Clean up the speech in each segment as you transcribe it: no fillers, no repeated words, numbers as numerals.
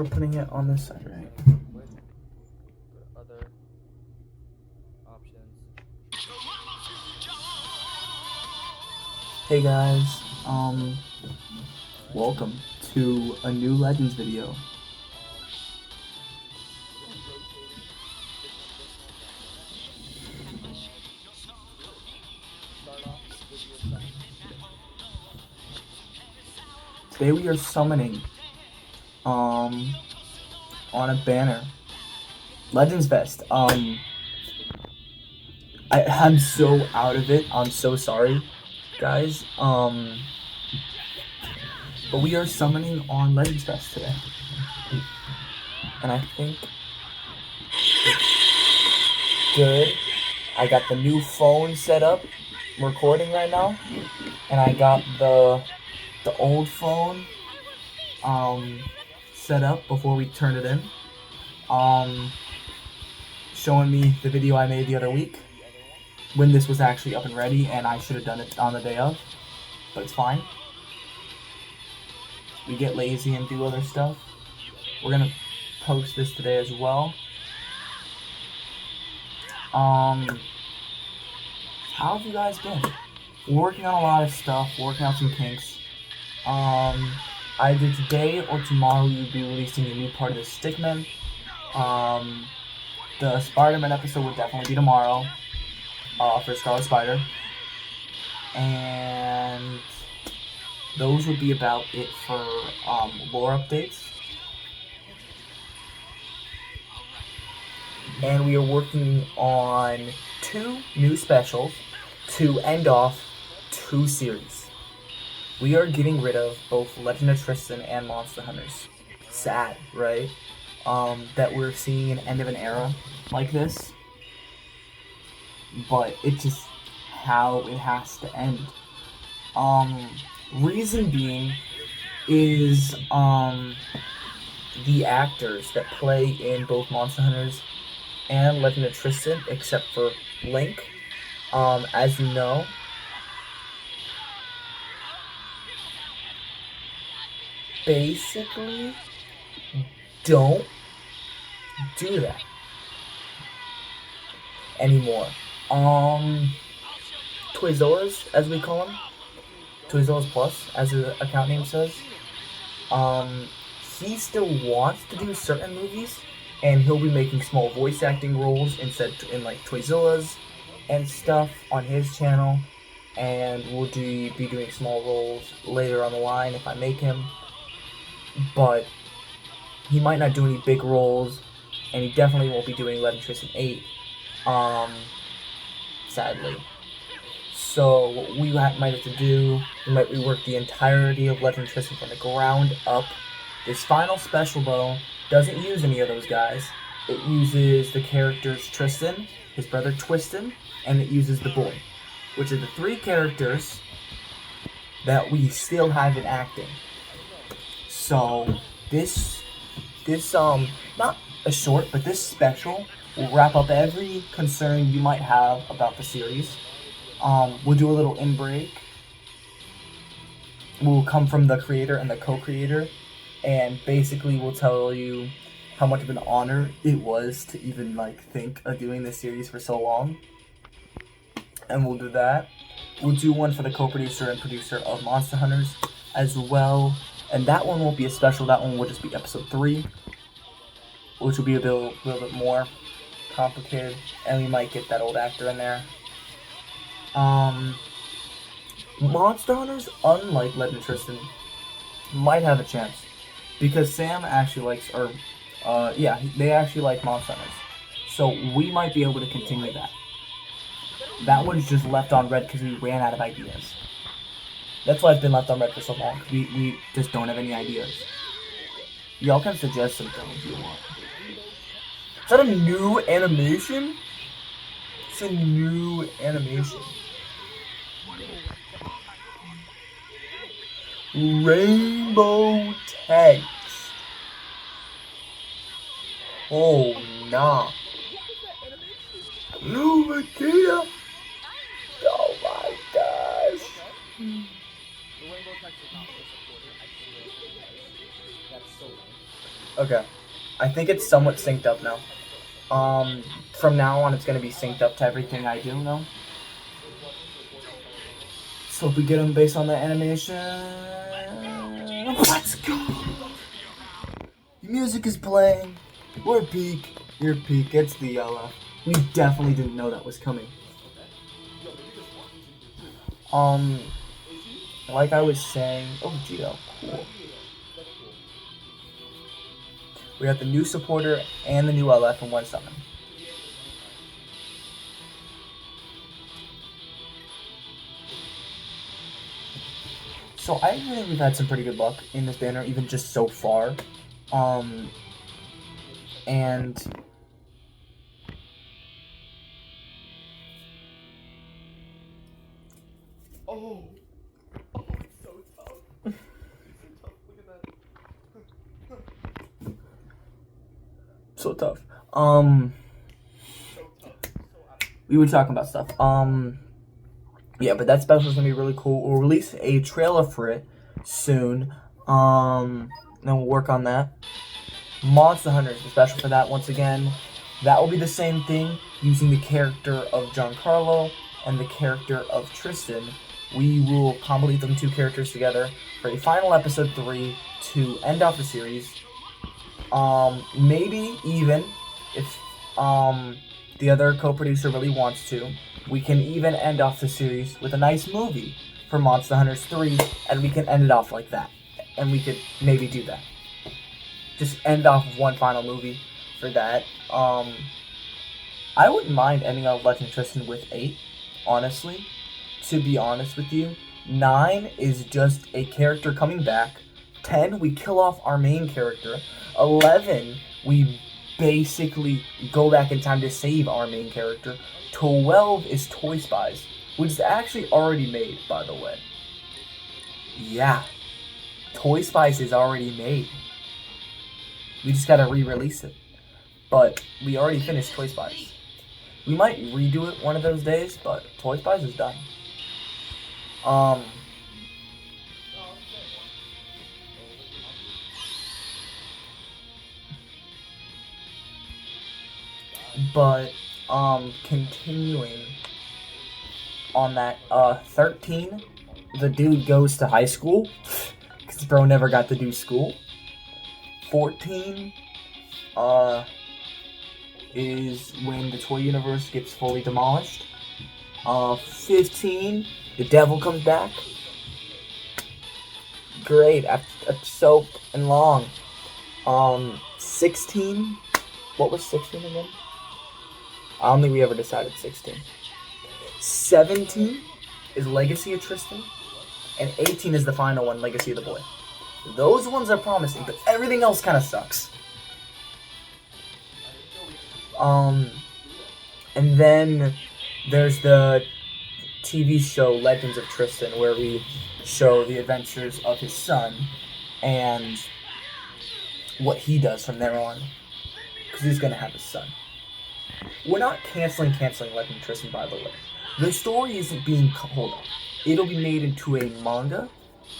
we're putting it on this side, right? Other options. Hey guys, welcome to a new Legends video. Today we are summoning on a banner. Legends Fest. I'm so out of it. I'm so sorry, guys. But we are summoning on Legends Fest today. And I think it's good. I got the new phone set up. I'm recording right now. And I got the old phone set up before we turned it in. Showing me the video I made the other week when this was actually up and ready, and I should have done it on the day of, but it's fine. We get lazy and do other stuff. We're gonna post this today as well. How have you guys been? We're working on a lot of stuff, working out some kinks. Either today or tomorrow we'll be releasing a new part of the Stickman. The Spider-Man episode will definitely be tomorrow for Scarlet Spider. And those would be about it for lore updates. And we are working on 2 new specials to end off 2 series. We are getting rid of both Legend of Tristan and Monster Hunters. Sad, right? That we're seeing an end of an era like this. But it's just how it has to end. Reason being is the actors that play in both Monster Hunters and Legend of Tristan, except for Link, as you know, basically don't do that anymore. Toyzillas, as we call him, Toyzillas Plus, as his account name says, he still wants to do certain movies, and he'll be making small voice acting roles instead in like Toyzillas and stuff on his channel, and we'll be doing small roles later on the line if I make him. But he might not do any big roles, and he definitely won't be doing Legend of Tristan 8, sadly. So what we might have to do, we might rework the entirety of Legend of Tristan from the ground up. This final special, though, doesn't use any of those guys. It uses the characters Tristan, his brother Twistin, and it uses the boy, which are the 3 characters that we still have in acting. So this not a short, but this special will wrap up every concern you might have about the series. We'll do a little in-break. We'll come from the creator and the co-creator, and basically we'll tell you how much of an honor it was to even think of doing this series for so long. And we'll do that. We'll do one for the co-producer and producer of Monster Hunters as well. And that one won't be a special, that one will just be episode 3, which will be a little bit more complicated, and we might get that old actor in there. Monster Hunters, unlike Legend of Tristan, might have a chance, because Sam actually likes, they actually like Monster Hunters, so we might be able to continue that. That one's just left on red because we ran out of ideas. That's why it's been left on red for so long. We just don't have any ideas. Y'all can suggest something if you want. Is that a new animation? It's a new animation. Rainbow text. Oh, nah. Blue Gogeta. Oh my gosh. Okay. I think it's somewhat synced up now. From now on, it's going to be synced up to everything I do now. So if we get them based on the animation... Let's go! The music is playing. We're peak. You're peak. It's the yellow. We definitely didn't know that was coming. Like I was saying... Oh, Geo. Cool. We got the new supporter and the new LF in one summon. So I think we've had some pretty good luck in this banner, even just so far. And Oh, it's so tough. It's so tough. Look at that. so tough. So tough. We were talking about stuff. Yeah, but that special is gonna be really cool. We'll release a trailer for it soon. Then we'll work on that. Monster Hunter is the special for that once again. That will be the same thing using the character of Giancarlo and the character of Tristan. We will combine them two characters together for a final episode 3 to end off the series. Maybe even if the other co-producer really wants to, we can even end off the series with a nice movie for Monster Hunters 3, and we can end it off like that. And we could maybe do that. Just end off with one final movie for that. I wouldn't mind ending off Legend of Tristan with 8, honestly. To be honest with you. 9 is just a character coming back. 10, we kill off our main character. 11, we basically go back in time to save our main character. 12 is Toy Spies, which is actually already made, by the way. Yeah. Toy Spies is already made. We just gotta re-release it. But we already finished Toy Spies. We might redo it one of those days, but Toy Spies is done. But, continuing on that, 13, the dude goes to high school, because bro never got to do school. 14, is when the toy universe gets fully demolished. 15, the devil comes back. Great, after soap and long. 16, what was 16 again? I don't think we ever decided 16. 17 is Legacy of Tristan, and 18 is the final one, Legacy of the Boy. Those ones are promising, but everything else kind of sucks. And then there's the TV show Legends of Tristan, where we show the adventures of his son and what he does from there on, because he's gonna have his son. We're not canceling Legend of Tristan, by the way. The story isn't being hold on. It'll be made into a manga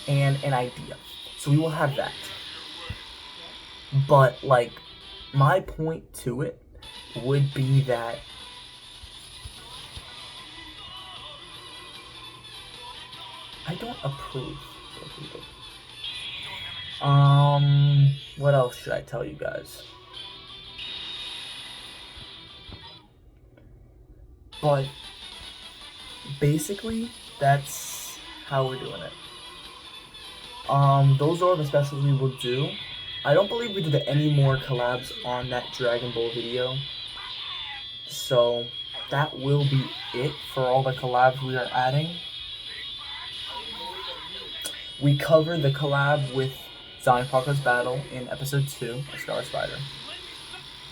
and an idea, so we will have that. But like, my point to it would be that I don't approve of people. What else should I tell you guys? But basically, that's how we're doing it. Those are the specials we will do. I don't believe we did any more collabs on that Dragon Ball video. So that will be it for all the collabs we are adding. We covered the collab with Zion Parker's battle in episode 2 of Star Spider.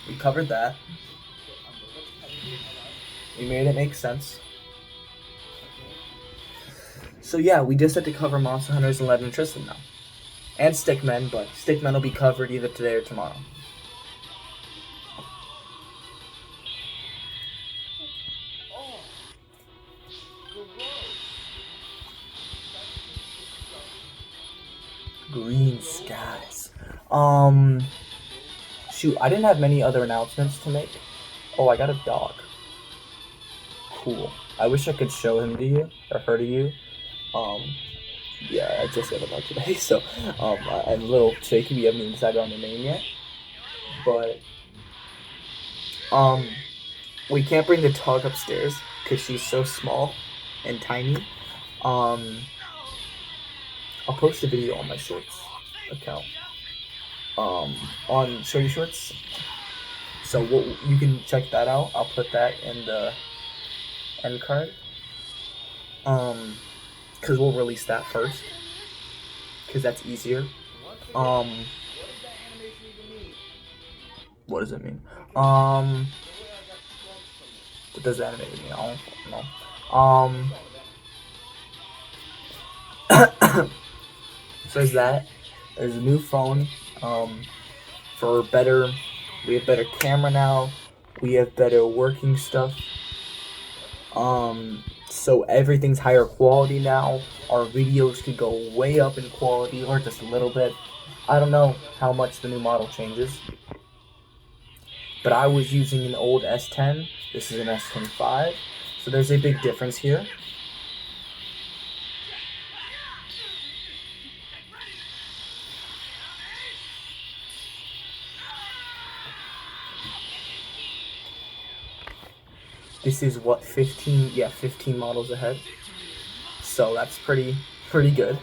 We covered that. We made it make sense. So yeah, we just had to cover Monster Hunters and Legend of Tristan now. And Stickmen, but Stickmen will be covered either today or tomorrow. Green skies. shoot, I didn't have many other announcements to make. Oh, I got a dog. Cool. I wish I could show him to you or her to you. Yeah, I just got a dog today, so I'm a little shaky. We haven't even decided on the name yet, but we can't bring the dog upstairs because she's so small and tiny. I'll post a video on my shorts account. On Shorty Shorts. So you can check that out. I'll put that in the end card. Because we'll release that first. Because that's easier. What does it mean? What does animated mean? I don't know. So there's that. There's a new phone. For better, we have better camera now. We have better working stuff. So everything's higher quality now. Our videos could go way up in quality or just a little bit. I don't know how much the new model changes. But I was using an old S10. This is an S10 V. So there's a big difference here. This is what 15 models ahead. So that's pretty good.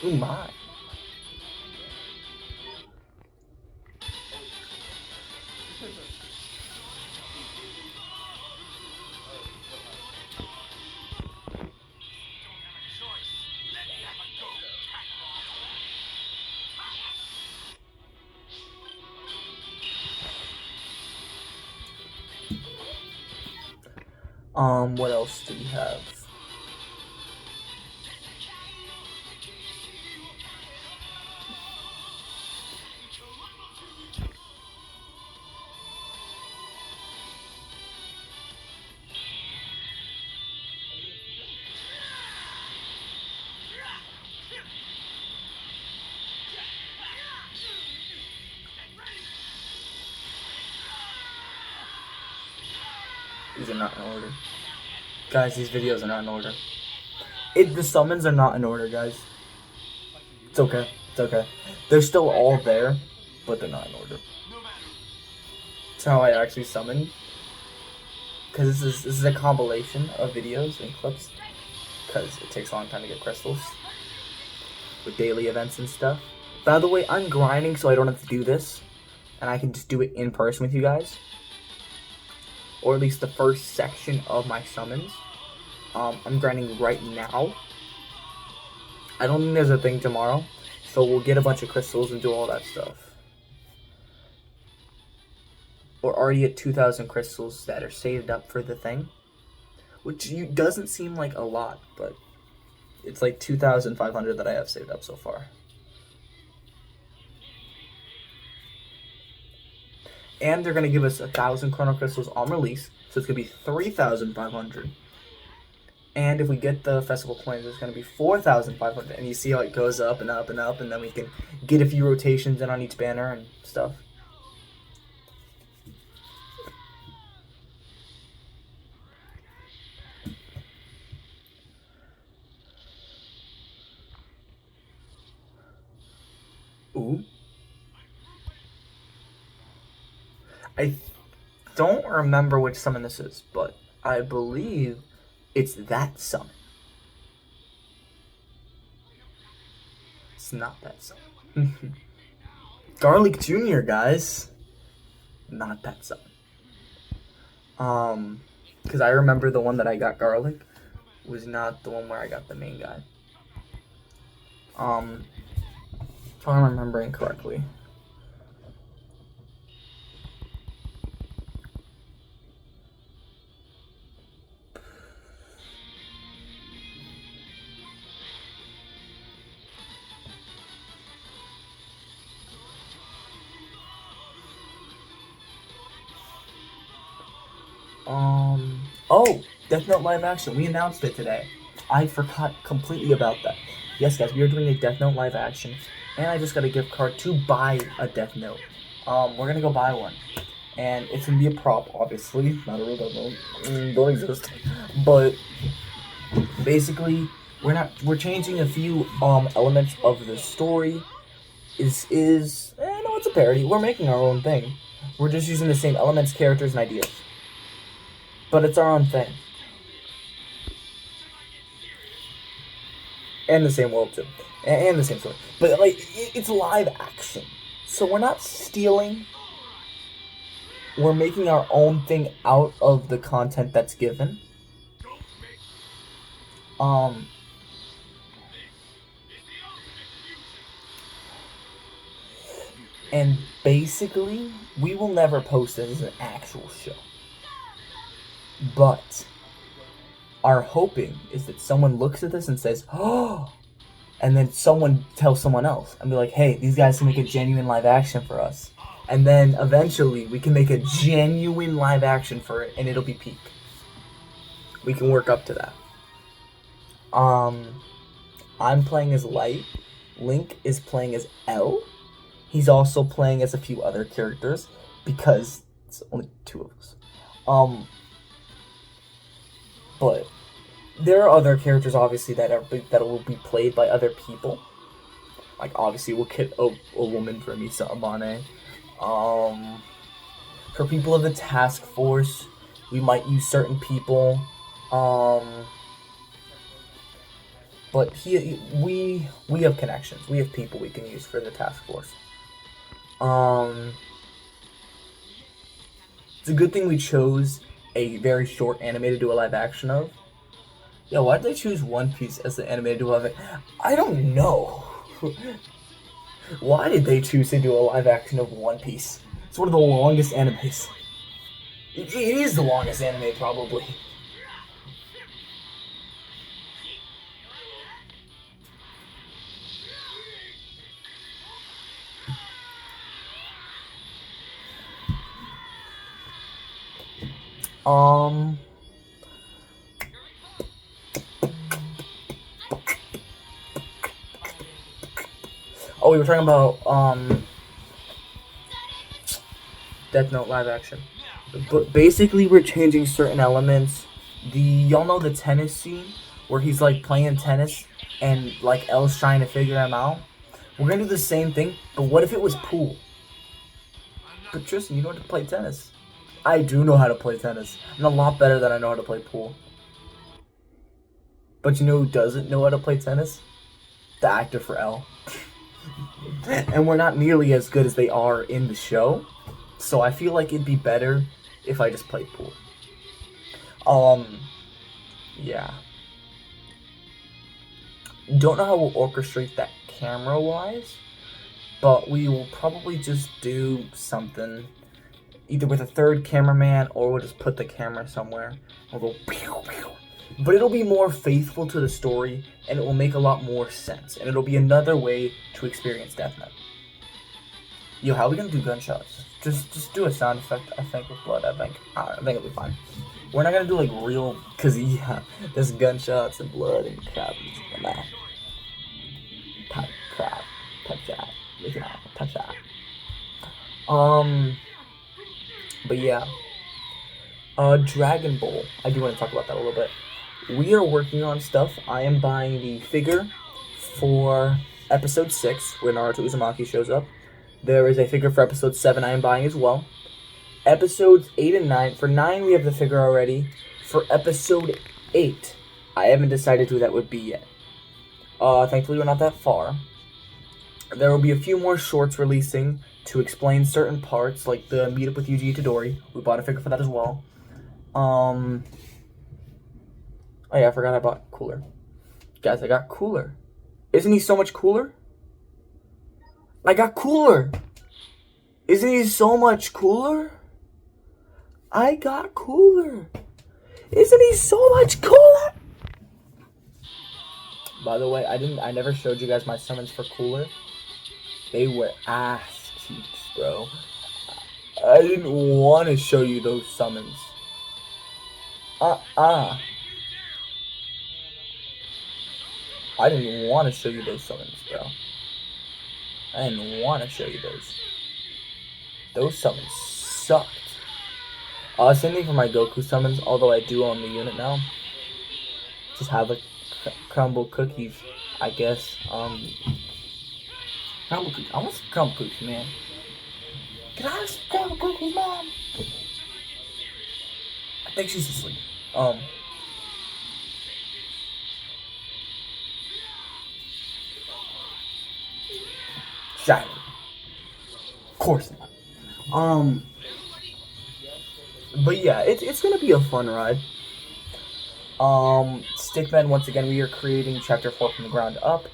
Oh my. What else do we have? These are not in order. Guys, these videos are not in order. The summons are not in order, guys. It's okay. It's okay. They're still all there, but they're not in order. That's how I actually summon. Because this is a compilation of videos and clips. Because it takes a long time to get crystals. With daily events and stuff. By the way, I'm grinding so I don't have to do this. And I can just do it in person with you guys. Or at least the first section of my summons. I'm grinding right now. I don't think there's a thing tomorrow. So we'll get a bunch of crystals and do all that stuff. We're already at 2,000 crystals that are saved up for the thing. Which doesn't seem like a lot, but it's like 2,500 that I have saved up so far. And they're going to give us 1,000 chrono crystals on release. So it's going to be 3,500. And if we get the festival coins, it's going to be 4,500. And you see how it goes up and up and up. And then we can get a few rotations in on each banner and stuff. Ooh. I don't remember which summon this is, but I believe it's that summon. It's not that summon. Garlic Jr., guys. Not that summon. Because I remember the one that I got Garlic was not the one where I got the main guy. If I'm remembering correctly. Oh, Death Note live action. We announced it today. I forgot completely about that. Yes, guys, we are doing a Death Note live action, and I just got a gift card to buy a Death Note. We're gonna go buy one, and it's gonna be a prop, obviously, not a real Death Note. Don't exist. But basically, we're changing a few elements of the story. No, it's a parody. We're making our own thing. We're just using the same elements, characters, and ideas. But it's our own thing. And the same world, too. And the same story. But, like, it's live action. So we're not stealing. We're making our own thing out of the content that's given. And basically, we will never post it as an actual show. But our hoping is that someone looks at this and says, oh, and then someone tells someone else and be like, hey, these guys can make a genuine live action for us. And then eventually we can make a genuine live action for it, and it'll be peak. We can work up to that. I'm playing as Light. Link is playing as L. He's also playing as a few other characters because it's only 2 of us. But there are other characters, obviously, that will be played by other people. Like, obviously, we'll get a woman for Misa Amane. For people of the task force, we might use certain people. But we have connections. We have people we can use for the task force. It's a good thing we chose a very short anime to do a live action of. Yeah, why did they choose One Piece as the anime to do a live action? I don't know. Why did they choose to do a live action of One Piece? It's one of the longest animes. It is the longest anime, probably. Oh, we were talking about Death Note live action. But basically, we're changing certain elements. Y'all know the tennis scene where he's like playing tennis and like L's trying to figure him out. We're gonna do the same thing, but what if it was pool? But Tristan, you know how to play tennis. I do know how to play tennis, and a lot better than I know how to play pool. But you know who doesn't know how to play tennis? The actor for L. And we're not nearly as good as they are in the show, so I feel like it'd be better if I just played pool. Yeah. Don't know how we'll orchestrate that camera-wise, but we will probably just do something either with a third cameraman, or we'll just put the camera somewhere. We'll go pew, pew. But it'll be more faithful to the story, and it will make a lot more sense. And it'll be another way to experience Death Note. Yo, how are we gonna do gunshots? Just do a sound effect, I think, with blood, I think it'll be fine. We're not gonna do, like, real, cause, yeah, there's gunshots and blood and crap. Nah. Crap. Touch that. Touch that. But yeah. Dragon Ball. I do want to talk about that a little bit. We are working on stuff. I am buying the figure for episode 6, where Naruto Uzumaki shows up. There is a figure for episode 7 I am buying as well. Episodes 8 and 9. For 9, we have the figure already. For episode 8, I haven't decided who that would be yet. Thankfully, we're not that far. There will be a few more shorts releasing to explain certain parts, like the meetup with Yuji Itadori. We bought a figure for that as well. Oh yeah, I forgot I bought Cooler. Guys, I got Cooler. Isn't he so much cooler? I got cooler. Isn't he so much cooler? I got cooler. Isn't he so much cooler? By the way, I never showed you guys my summons for cooler. They were ass cheeks, bro. I didn't want to show you those summons. I didn't want to show you those summons, bro. I didn't want to show you those. Those summons sucked. Same thing for my Goku summons, although I do own the unit now. Just have like crumble cookies, I guess. Crumble cookies. I want some crumble cookies, man. Can I have some crumble cookies, Mom? I think she's asleep. Shiny. Of course not. But yeah, it's gonna be a fun ride. Stickman, once again, we are creating Chapter 4 from the ground up.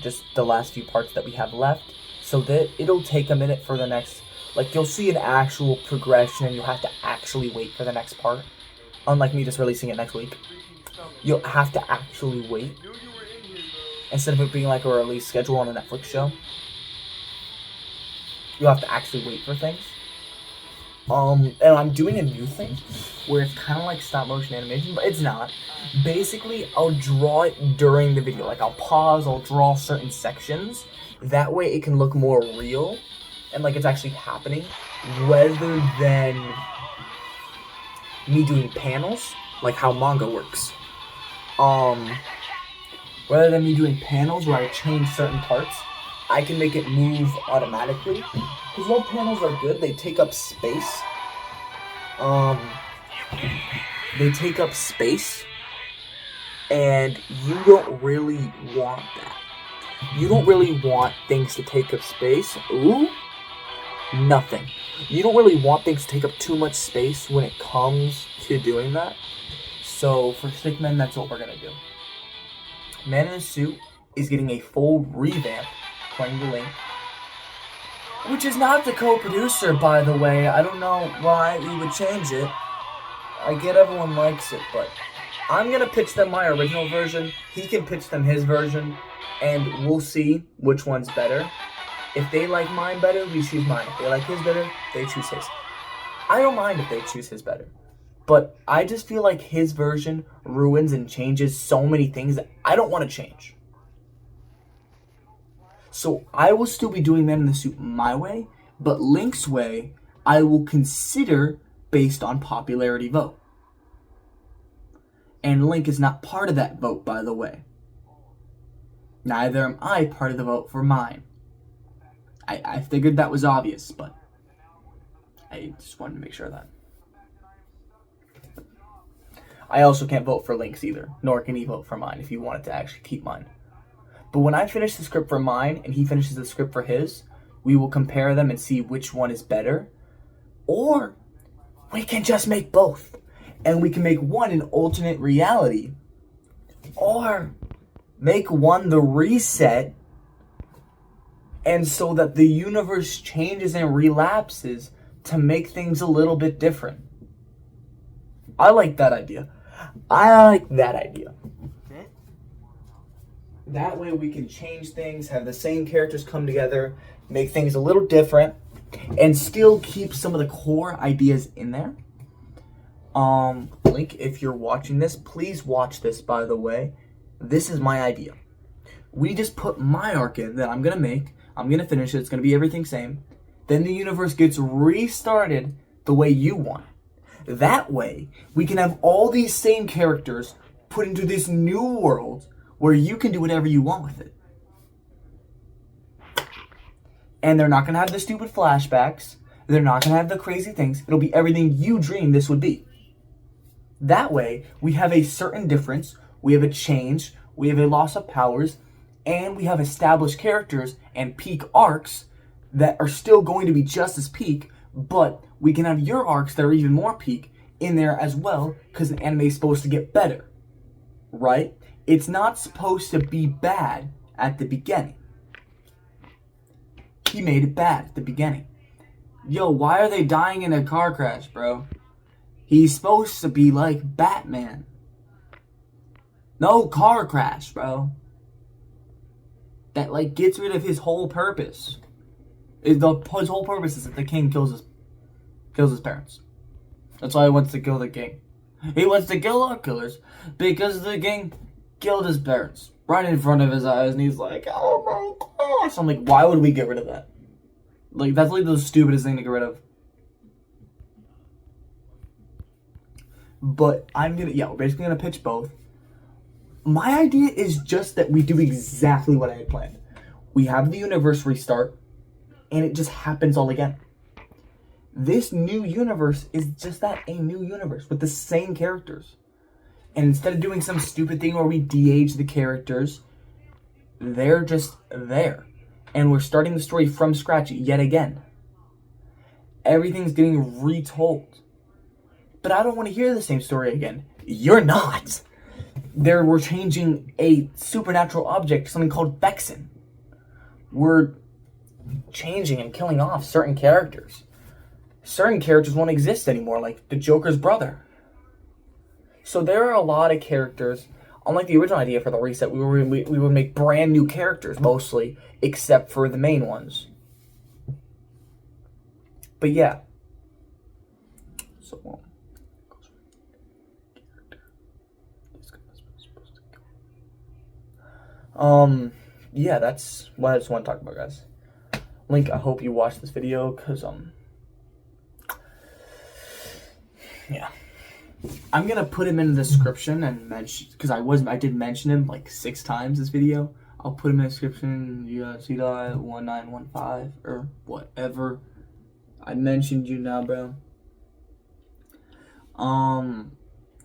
Just the last few parts that we have left. So that it'll take a minute for the next, like, you'll see an actual progression and you'll have to actually wait for the next part. Unlike me just releasing it next week. You'll have to actually wait. Instead of it being like a release schedule on a Netflix show. You'll have to actually wait for things. And I'm doing a new thing where it's kind of like stop motion animation, but it's not. Basically, I'll draw it during the video. Like, I'll pause, I'll draw certain sections. That way it can look more real and like it's actually happening, rather than me doing panels, like how manga works. Rather than me doing panels where I change certain parts, I can make it move automatically. Because while panels are good, they take up space. And you don't really want that. You don't really want things to take up space. Ooh, nothing. You don't really want things to take up too much space when it comes to doing that. So for Stickman, that's what we're gonna do. Man in the Suit is getting a full revamp, according to Link. Which is not the co-producer, by the way. I don't know why we would change it. I get everyone likes it, but I'm gonna pitch them my original version. He can pitch them his version, and we'll see which one's better. If they like mine better, we choose mine. If they like his better, they choose his. I don't mind if they choose his better. But I just feel like his version ruins and changes so many things that I don't want to change. So I will still be doing Man in the Suit my way, but Link's way I will consider based on popularity vote. And Link is not part of that vote, by the way. Neither am I part of the vote for mine. I figured that was obvious, but I just wanted to make sure of that. I also can't vote for Link's either, nor can he vote for mine if he wanted to actually keep mine. But when I finish the script for mine and he finishes the script for his, we will compare them and see which one is better. Or we can just make both. And we can make one an alternate reality. Or make one the reset. And so that the universe changes and relapses to make things a little bit different. I like that idea. That way we can change things, have the same characters come together, make things a little different, and still keep some of the core ideas in there. Link, if you're watching this, please watch this, by the way. This is my idea. We just put my arc in that I'm going to make. I'm going to finish it. It's going to be everything same. Then the universe gets restarted the way you want it. That way, we can have all these same characters put into this new world where you can do whatever you want with it. And they're not going to have the stupid flashbacks. They're not going to have the crazy things. It'll be everything you dreamed this would be. That way, we have a certain difference. We have a change. We have a loss of powers. And we have established characters and peak arcs that are still going to be just as peak, but we can have your arcs that are even more peak in there as well, because an anime is supposed to get better, right? It's not supposed to be bad at the beginning. he made it bad at the beginning. Yo, why are they dying in a car crash, bro? He's supposed to be like Batman. No car crash, bro. That, like, gets rid of his whole purpose. His whole purpose is that the king kills his parents. That's why he wants to kill the king. He wants to kill our killers because the king killed his parents right in front of his eyes, and he's like, oh my gosh. I'm like, why would we get rid of that? Like, that's like the stupidest thing to get rid of. But we're basically gonna pitch both. My idea is just that we do exactly what I had planned. We have the universe restart, and it just happens all again. This new universe is just that, a new universe with the same characters. And instead of doing some stupid thing where we de-age the characters, they're just there. And we're starting the story from scratch yet again. Everything's getting retold. But I don't want to hear the same story again. You're not. We're changing a supernatural object, something called Vexen. We're changing and killing off certain characters. Certain characters won't exist anymore, like the Joker's brother. So there are a lot of characters. Unlike the original idea for the reset, we would make brand new characters mostly, except for the main ones. But yeah. So yeah, that's what I just want to talk about, guys. Link, I hope you watch this video, because yeah, I'm gonna put him in the description and mention, because I did mention him like 6 times this video. I'll put him in the description. C.1915 or whatever. I mentioned you now, bro.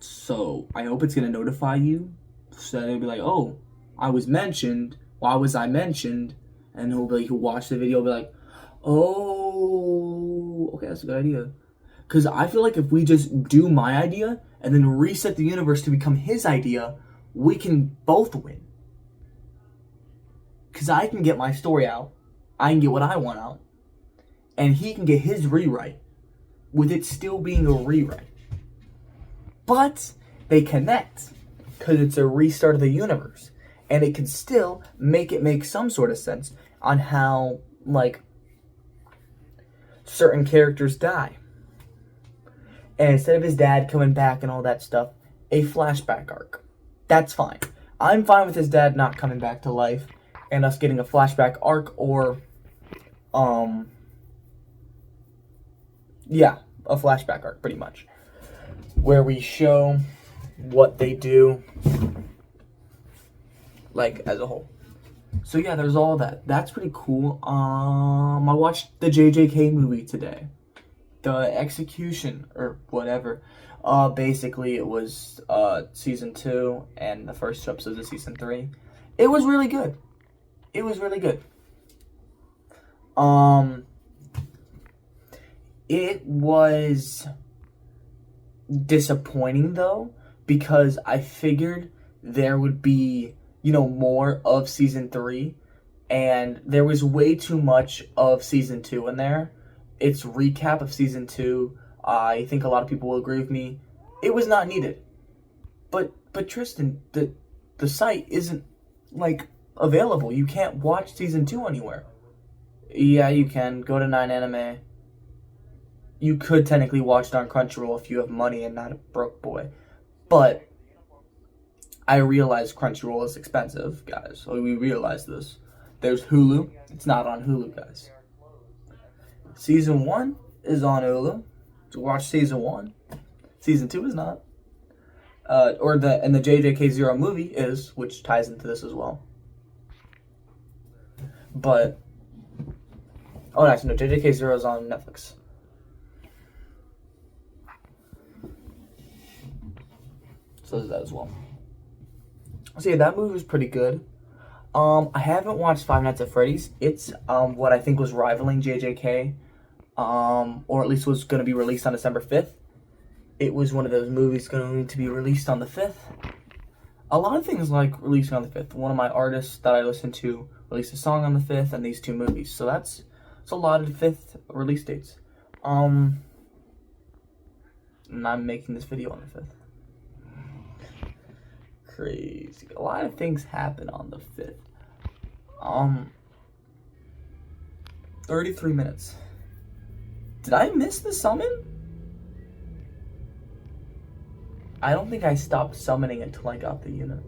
So I hope it's gonna notify you, so that it'll be like, oh, I was mentioned. Why was I mentioned? And he'll watch the video, be like, oh, okay, that's a good idea. Because I feel like if we just do my idea and then reset the universe to become his idea, we can both win. Because I can get my story out, I can get what I want out, and he can get his rewrite, with it still being a rewrite. But they connect, because it's a restart of the universe. And it can still make some sort of sense on how, like, certain characters die. And instead of his dad coming back and all that stuff, a flashback arc. That's fine. I'm fine with his dad not coming back to life and us getting a flashback arc or, yeah, a flashback arc, pretty much. Where we show what they do, like, as a whole. So yeah, there's all that. That's pretty cool. I watched the JJK movie today. The Execution, or whatever. Basically, it was season 2 and the first 2 episodes of season 3. It was really good. It was really good. It was disappointing, though, because I figured there would be, you know, more of season 3, and there was way too much of season 2 in there. Its recap of season 2, I think a lot of people will agree with me, it was not needed. But Tristan, the site isn't, like, available. You can't watch season 2 anywhere. Yeah, you can. Go to 9anime. You could technically watch it on Crunchyroll if you have money and not a broke boy. But I realize Crunchyroll is expensive, guys. So we realize this. There's Hulu. It's not on Hulu, guys. Season 1 is on Hulu. So watch season 1. Season 2 is not. And the JJK Zero movie is, which ties into this as well. But actually no, JJK Zero is on Netflix. So there's that as well. So yeah, that movie was pretty good. I haven't watched Five Nights at Freddy's. It's what I think was rivaling JJK, or at least was going to be released on December 5th. It was one of those movies going to be released on the 5th. A lot of things like releasing on the 5th. One of my artists that I listen to released a song on the 5th, and these 2 movies. So that's allotted 5th release dates. And I'm making this video on the 5th. Crazy. A lot of things happen on the 5th. 33 minutes. Did I miss the summon? I don't think I stopped summoning until I got the unit.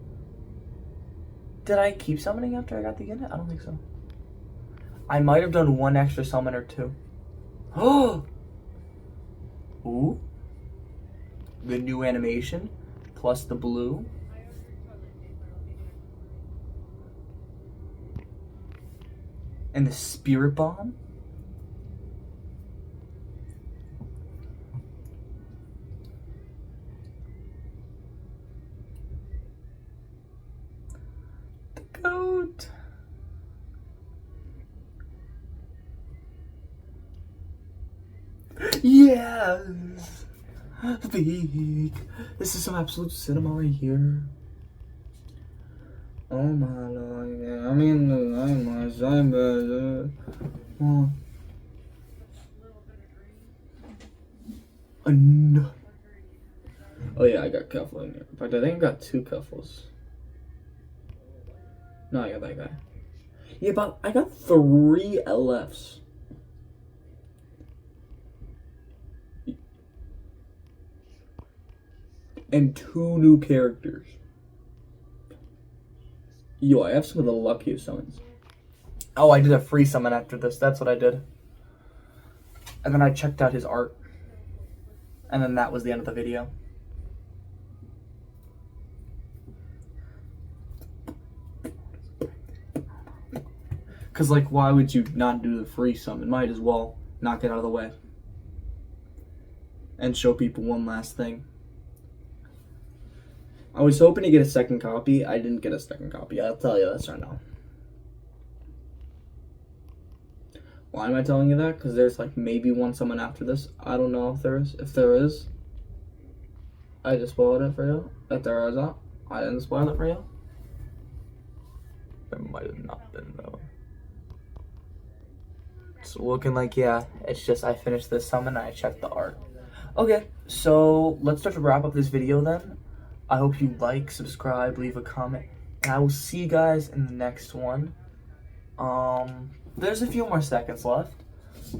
Did I keep summoning after I got the unit? I don't think so. I might have done one extra summon or two. Oh! Ooh. The new animation plus the blue. And the spirit bomb. The goat. Yes! Big. This is some absolute cinema right here. Oh my lord, yeah. I mean, I'm no. Oh yeah, I got Cuffle in here. In fact, I think I got 2 Cuffles. No, I got that guy. Yeah, but I got 3 LFs. And 2 new characters. Yo, I have some of the luckiest summons. Oh, I did a free summon after this. That's what I did. And then I checked out his art. And then that was the end of the video. Because, like, why would you not do the free summon? Might as well knock it out of the way. And show people one last thing. I was hoping to get a second copy. I didn't get a second copy. I'll tell you this right now. Why am I telling you that? Because there's like maybe one summon after this. I don't know if there is. If there is, I just spoiled it for you. If there is not, I didn't spoil it for you. There might have not been though. It's looking like, yeah, it's just I finished this summon and I checked the art. Okay, so let's start to wrap up this video then. I hope you like, subscribe, leave a comment, and I will see you guys in the next one. There's a few more seconds left,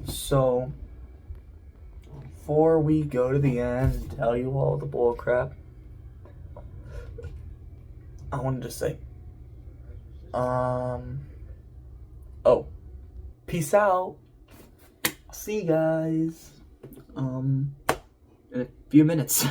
so before we go to the end and tell you all the bull crap, I wanted to say, oh, peace out. I'll see you guys, in a few minutes.